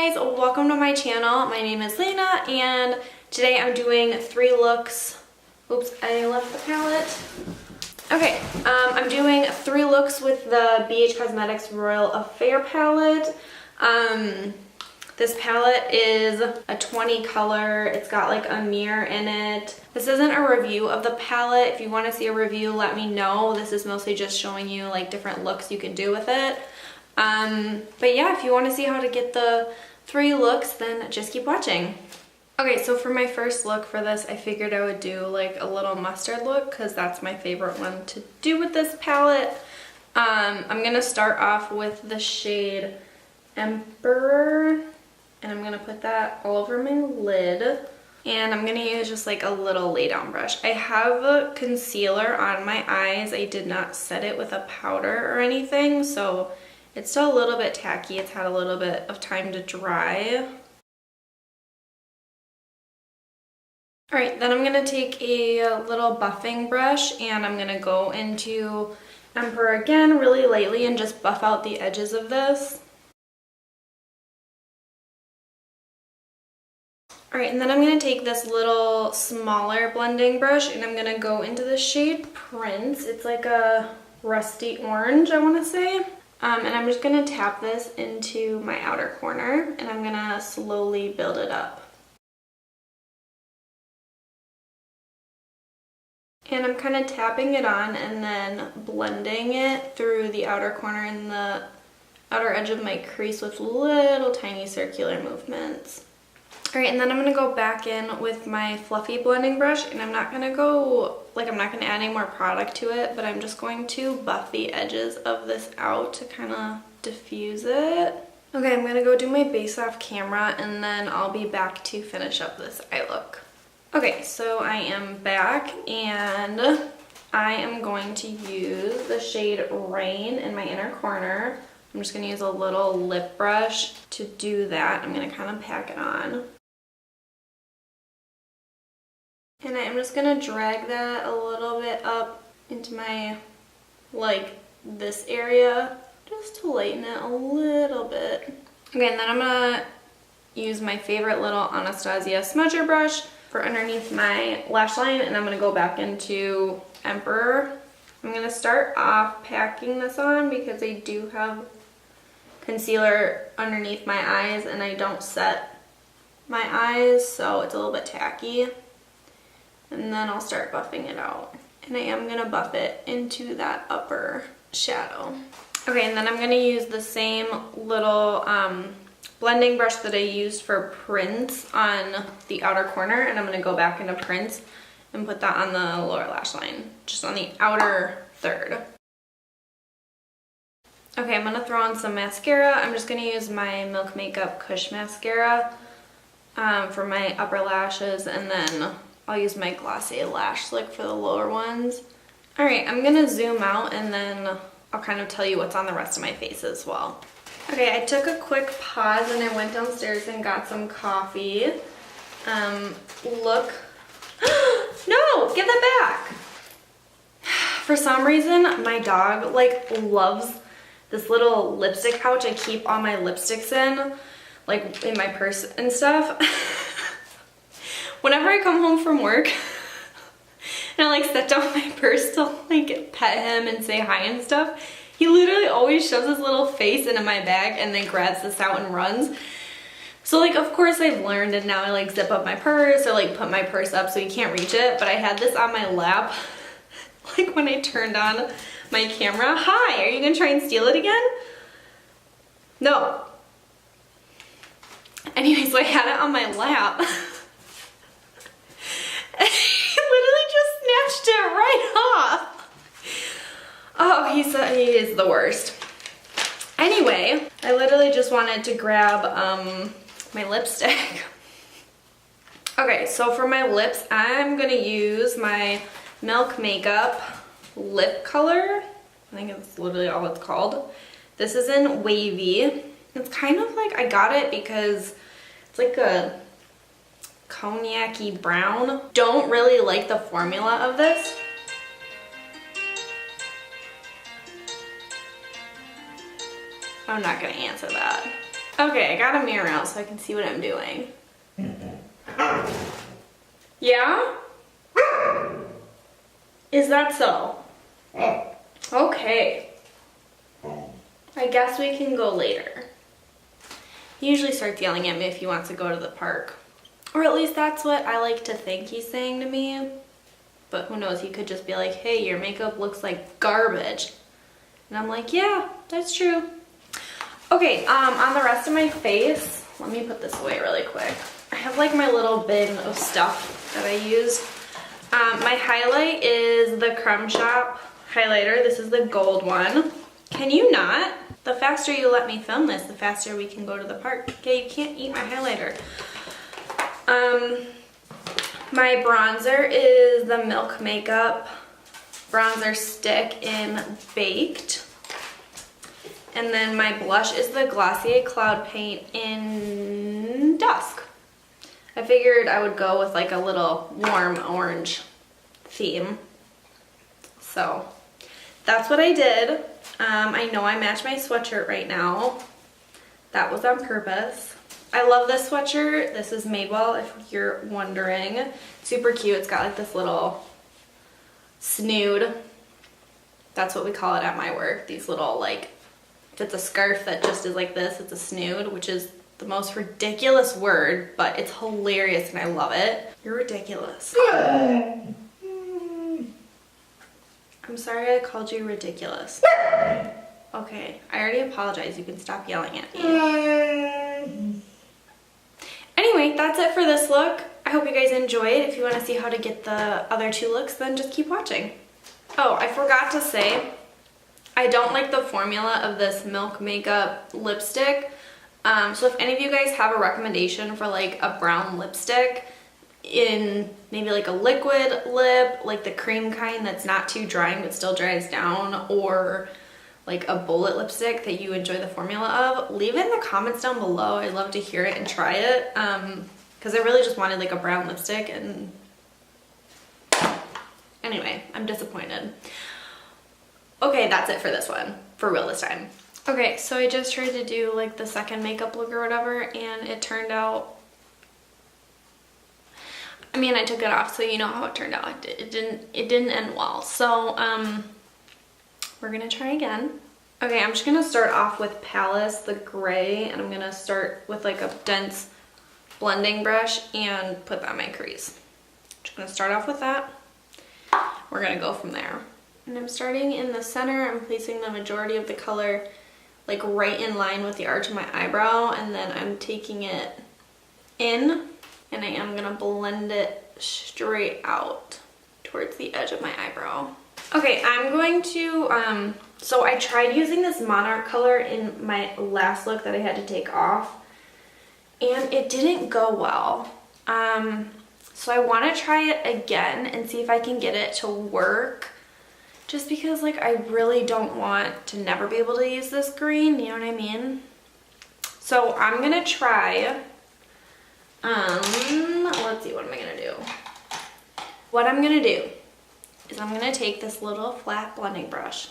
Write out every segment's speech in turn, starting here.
guys, welcome to my channel. My name is Lina and today I'm doing 3 looks. Oops, I left the palette. Okay, I'm doing 3 looks with the BH Cosmetics Royal Affair palette. This palette is a 20 color. It's got like a mirror in it. This isn't a review of the palette. If you want to see a review, let me know. This is mostly just showing you like different looks you can do with it. But yeah, if you want to see how to get the 3 looks, then just keep watching. Okay, so for my first look for this, I figured I would do like a little mustard look because that's my favorite one to do with this palette. I'm going to start off with the shade Emperor, and I'm going to put that all over my lid. And I'm going to use just like a little lay down brush. I have a concealer on my eyes. I did not set it with a powder or anything, so it's still a little bit tacky. It's had a little bit of time to dry. Alright, then I'm going to take a little buffing brush and I'm going to go into Emperor again really lightly and just buff out the edges of this. Alright, and then I'm going to take this little smaller blending brush and I'm going to go into the shade Prince. It's like a rusty orange, I want to say. And I'm just going to tap this into my outer corner and I'm going to slowly build it up. And I'm kind of tapping it on and then blending it through the outer corner and the outer edge of my crease with little tiny circular movements. Alright, and then I'm going to go back in with my fluffy blending brush and I'm not going to go, like I'm not going to add any more product to it, but I'm just going to buff the edges of this out to kind of diffuse it. Okay, I'm going to go do my base off camera and then I'll be back to finish up this eye look. Okay, so I am back and I am going to use the shade Rain in my inner corner. I'm just going to use a little lip brush to do that. I'm going to kind of pack it on. And I'm just going to drag that a little bit up into my, like, this area, just to lighten it a little bit. Okay, and then I'm going to use my favorite little Anastasia smudger brush for underneath my lash line, and I'm going to go back into Emperor. I'm going to start off packing this on because I do have concealer underneath my eyes and I don't set my eyes, so it's a little bit tacky. And then I'll start buffing it out. And I am going to buff it into that upper shadow. Okay, and then I'm going to use the same little blending brush that I used for Prince on the outer corner. And I'm going to go back into Prince and put that on the lower lash line. Just on the outer third. Okay, I'm going to throw on some mascara. I'm just going to use my Milk Makeup Kush Mascara for my upper lashes. And then I'll use my Glossier Lash Slick for the lower ones. Alright, I'm going to zoom out and then I'll kind of tell you what's on the rest of my face as well. Okay, I took a quick pause and I went downstairs and got some coffee. Look. No! Give that back! For some reason, my dog, like, loves this little lipstick pouch I keep all my lipsticks in, like, in my purse and stuff. Whenever I come home from work and I like set down my purse to like pet him and say hi and stuff, he literally always shoves his little face into my bag and then grabs this out and runs. So like of course I've learned and now I like zip up my purse or like put my purse up so he can't reach it, but I had this on my lap like when I turned on my camera. Hi, are you gonna try and steal it again? No. Anyway, so I had it on my lap. He literally just snatched it right off. Oh, he is the worst. Anyway, I literally just wanted to grab my lipstick. Okay, so for my lips, I'm going to use my Milk Makeup Lip Color. I think it's literally all it's called. This is in Wavy. It's kind of like, I got it because it's like a cognac-y brown. Don't really like the formula of this. I'm not gonna answer that. Okay, I got a mirror out so I can see what I'm doing. Yeah? Is that so? Okay. I guess we can go later. He usually starts yelling at me if he wants to go to the park. Or at least that's what I like to think he's saying to me. But who knows, he could just be like, hey, your makeup looks like garbage. And I'm like, yeah, that's true. Okay, on the rest of my face, let me put this away really quick. I have like my little bin of stuff that I use. My highlight is the Crumb Shop highlighter. This is the gold one. Can you not? The faster you let me film this, the faster we can go to the park. Okay, you can't eat my highlighter. My bronzer is the Milk Makeup bronzer stick in Baked. And then my blush is the Glossier Cloud Paint in Dusk. I figured I would go with like a little warm orange theme. So that's what I did. I know I match my sweatshirt right now. That was on purpose. I love this sweatshirt. This is Madewell, if you're wondering. Super cute. It's got like this little snood. That's what we call it at my work. These little like, if it's a scarf that just is like this, it's a snood, which is the most ridiculous word, but it's hilarious and I love it. You're ridiculous. I'm sorry I called you ridiculous. Okay, I already apologized. You can stop yelling at me. Anyway, that's it for this look. I hope you guys enjoyed. If you want to see how to get the other two looks, then just keep watching. Oh, I forgot to say, I don't like the formula of this Milk Makeup lipstick. So if any of you guys have a recommendation for like a brown lipstick in maybe like a liquid lip, like the cream kind that's not too drying but still dries down, or like a bullet lipstick that you enjoy the formula of, leave it in the comments down below. I'd love to hear it and try it, because I really just wanted like a brown lipstick, and anyway, I'm disappointed. Okay, that's it for this one, for real this time. Okay, so I just tried to do like the second makeup look or whatever, and it turned out, I mean, I took it off, so you know how it turned out. It didn't end well. So we're gonna try again. Okay, I'm just gonna start off with Palace, the gray, and I'm gonna start with like a dense blending brush and put that in my crease. Just gonna start off with that. We're gonna go from there. And I'm starting in the center. I'm placing the majority of the color like right in line with the arch of my eyebrow, and then I'm taking it in, and I am gonna blend it straight out towards the edge of my eyebrow. Okay, I'm going to, so I tried using this Monarch color in my last look that I had to take off, and it didn't go well. So I want to try it again and see if I can get it to work, just because like I really don't want to never be able to use this green, you know what I mean? So I'm gonna try, let's see, what am I gonna do? What I'm gonna do is I'm gonna take this little flat blending brush,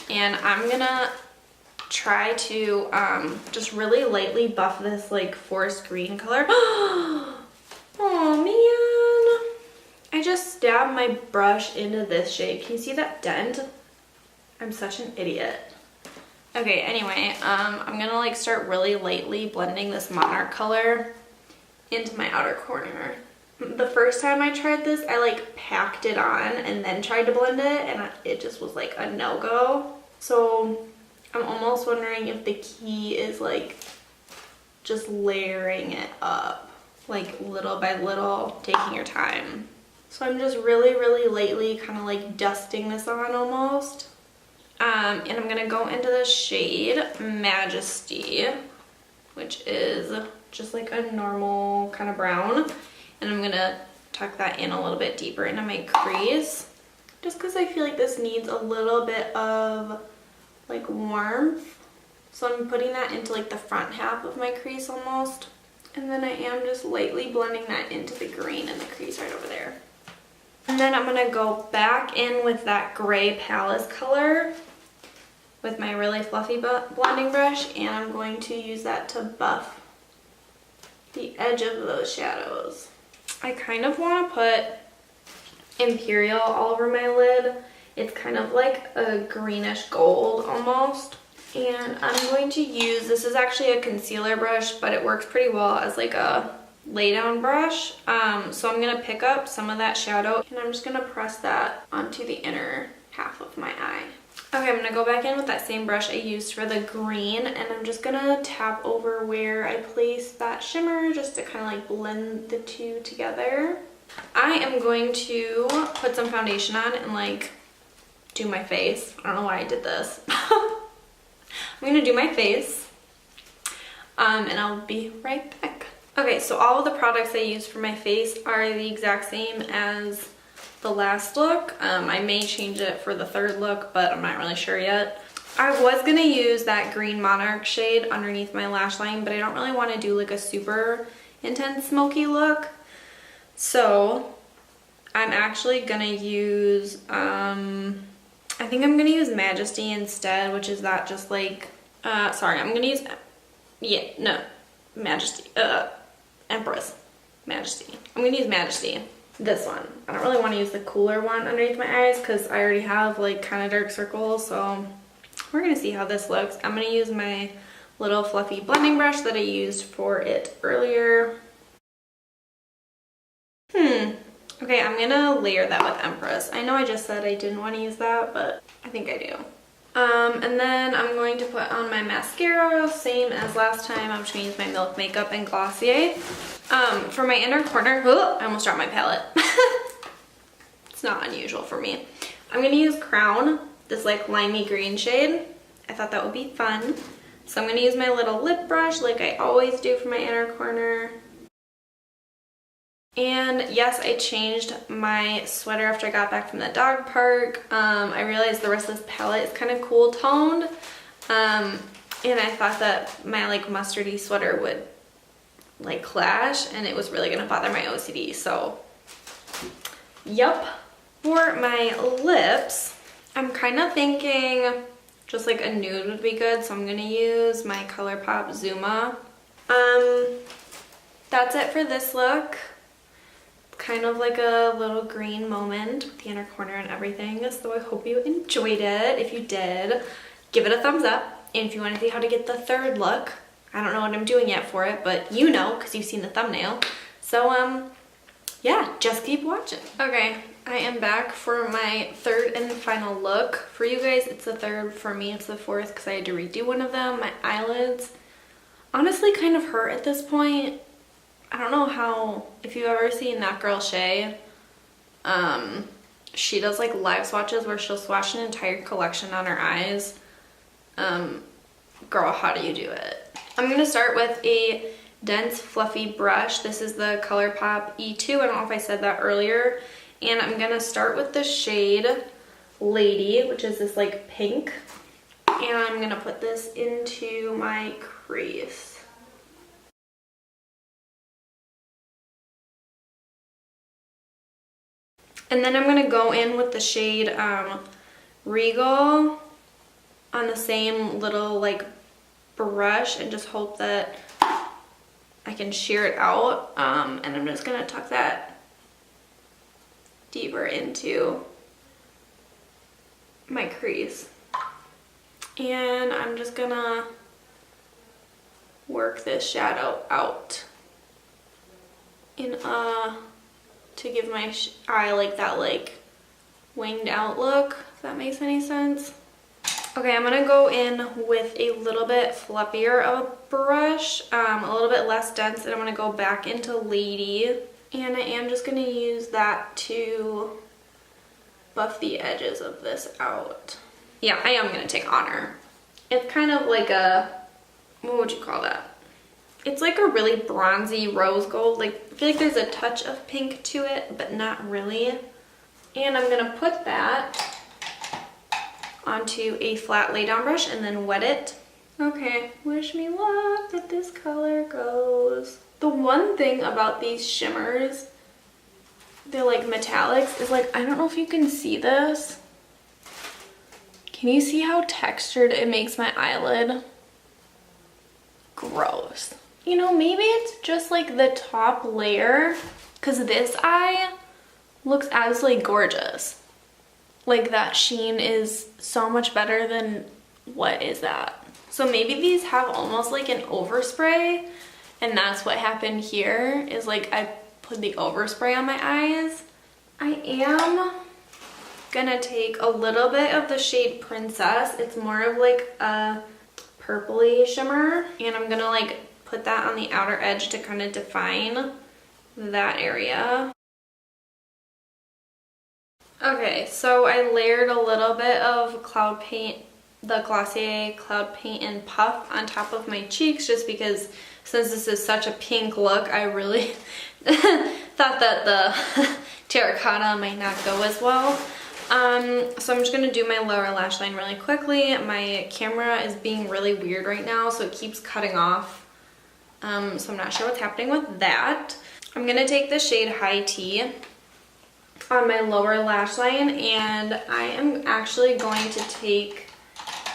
and I'm gonna try to just really lightly buff this like forest green color. Oh man, I just stabbed my brush into this shape. Can you see that dent? I'm such an idiot. Okay, anyway, I'm gonna like start really lightly blending this Monarch color into my outer corner. The first time I tried this, I like packed it on and then tried to blend it, and it just was like a no-go. So I'm almost wondering if the key is like just layering it up, like little by little, taking your time. So I'm just really lightly kind of like dusting this on almost. And I'm gonna go into the shade Majesty, which is just like a normal kind of brown. And I'm gonna tuck that in a little bit deeper into my crease, just because I feel like this needs a little bit of like warmth. So I'm putting that into like the front half of my crease almost. And then I am just lightly blending that into the green in the crease right over there. And then I'm gonna go back in with that gray Palace color with my really fluffy blending brush, and I'm going to use that to buff the edge of those shadows. I kind of want to put Imperial all over my lid. It's kind of like a greenish gold almost. And I'm going to use, this is actually a concealer brush, but it works pretty well as like a lay down brush. So I'm gonna pick up some of that shadow and I'm just gonna press that onto the inner half of my eye. Okay, I'm gonna go back in with that same brush I used for the green, and I'm just gonna tap over where I placed that shimmer just to kind of like blend the two together. I am going to put some foundation on and like do my face. I don't know why I did this. I'm gonna do my face, and I'll be right back. Okay, so all of the products I used for my face are the exact same as the last look. I may change it for the third look, but I'm not really sure yet. I was gonna use that green Monarch shade underneath my lash line, but I don't really want to do like a super intense smoky look. So I'm actually gonna use, I think I'm gonna use Majesty instead, which is that just like, sorry, I'm gonna use, Majesty, Empress, Majesty. I'm gonna use Majesty, this one. I don't really want to use the cooler one underneath my eyes because I already have like kind of dark circles, so we're gonna see how this looks. I'm gonna use my little fluffy blending brush that I used for it earlier. Okay, I'm gonna layer that with Empress. I know I just said I didn't want to use that, but I think I do. And then I'm going to put on my mascara, same as last time. I'm just gonna use my Milk Makeup in Glossier. For my inner corner, I almost dropped my palette. It's not unusual for me. I'm gonna use Crown, this like limey green shade. I thought that would be fun. So I'm gonna use my little lip brush like I always do for my inner corner. And yes, I changed my sweater after I got back from the dog park. I realized the rest of this palette is kind of cool toned. And I thought that my like mustardy sweater would like clash, and it was really gonna bother my OCD. So, yep. For my lips, I'm kind of thinking just like a nude would be good. So I'm gonna use my ColourPop Zuma. That's it for this look. Kind of like a little green moment with the inner corner and everything. So I hope you enjoyed it. If you did, give it a thumbs up. And if you want to see how to get the third look, I don't know what I'm doing yet for it, but you know because you've seen the thumbnail. So yeah, just keep watching. Okay, I am back for my third and final look. For you guys, it's the third. For me, it's the fourth because I had to redo one of them. My eyelids honestly kind of hurt at this point. I don't know how, if you've ever seen that girl Shay, she does like live swatches where she'll swatch an entire collection on her eyes. Girl, how do you do it? I'm going to start with a dense fluffy brush. This is the ColourPop E2. I don't know if I said that earlier. And I'm going to start with the shade Lady, which is this like pink. And I'm going to put this into my crease. And then I'm going to go in with the shade Regal on the same little like brush and just hope that I can sheer it out. And I'm just going to tuck that deeper into my crease. And I'm just going to work this shadow out in to give my eye like that like winged out look, if that makes any sense. Okay, I'm gonna go in with a little bit fluffier of a brush, a little bit less dense, and I'm gonna go back into Lady, and I am just gonna use that to buff the edges of this out. Yeah, I am gonna take Honor. It's kind of like a, what would you call that? It's like a really bronzy rose gold. Like, I feel like there's a touch of pink to it, but not really. And I'm gonna put that onto a flat lay down brush and then wet it. Okay, wish me luck that this color goes. The one thing about these shimmers, they're like metallics, is like, I don't know if you can see this. Can you see how textured it makes my eyelid? Gross. You know, maybe it's just like the top layer, because this eye looks absolutely gorgeous. Like that sheen is so much better than what is that? So maybe these have almost like an overspray, and that's what happened here is like I put the overspray on my eyes. I am gonna take a little bit of the shade Princess. It's more of like a purpley shimmer, and I'm gonna like put that on the outer edge to kind of define that area. Okay, so I layered a little bit of Cloud Paint, the Glossier Cloud Paint and Puff on top of my cheeks, just because since this is such a pink look, I really thought that the terracotta might not go as well. So I'm just gonna do my lower lash line really quickly. My camera is being really weird right now, so it keeps cutting off. So I'm not sure what's happening with that. I'm gonna take the shade High Tea on my lower lash line, and I am actually going to take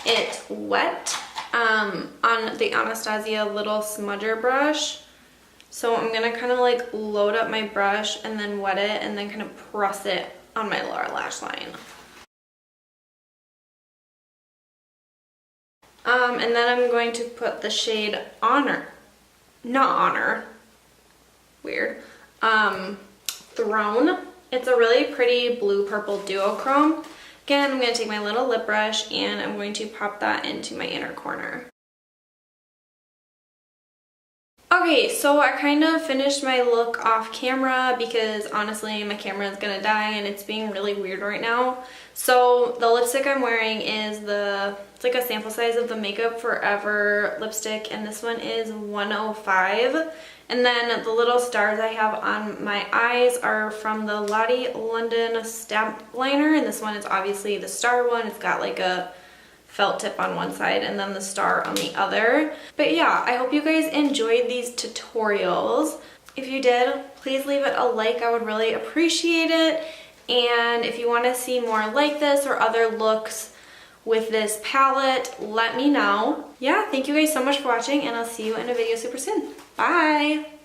it wet on the Anastasia little smudger brush. So I'm gonna kind of like load up my brush and then wet it and then kind of press it on my lower lash line. And then I'm going to put the shade weird, Throne. It's a really pretty blue-purple duochrome. Again, I'm going to take my little lip brush and I'm going to pop that into my inner corner. Okay, so I kind of finished my look off camera because honestly my camera is gonna die and it's being really weird right now. So the lipstick I'm wearing is it's like a sample size of the Makeup Forever lipstick, and this one is 105. And then the little stars I have on my eyes are from the Lottie London Stamp Liner, and this one is obviously the star one. It's got like a felt tip on one side and then the star on the other. But yeah, I hope you guys enjoyed these tutorials. If you did, please leave it a like. I would really appreciate it. And if you want to see more like this or other looks with this palette, let me know. Yeah, thank you guys so much for watching, and I'll see you in a video super soon. Bye!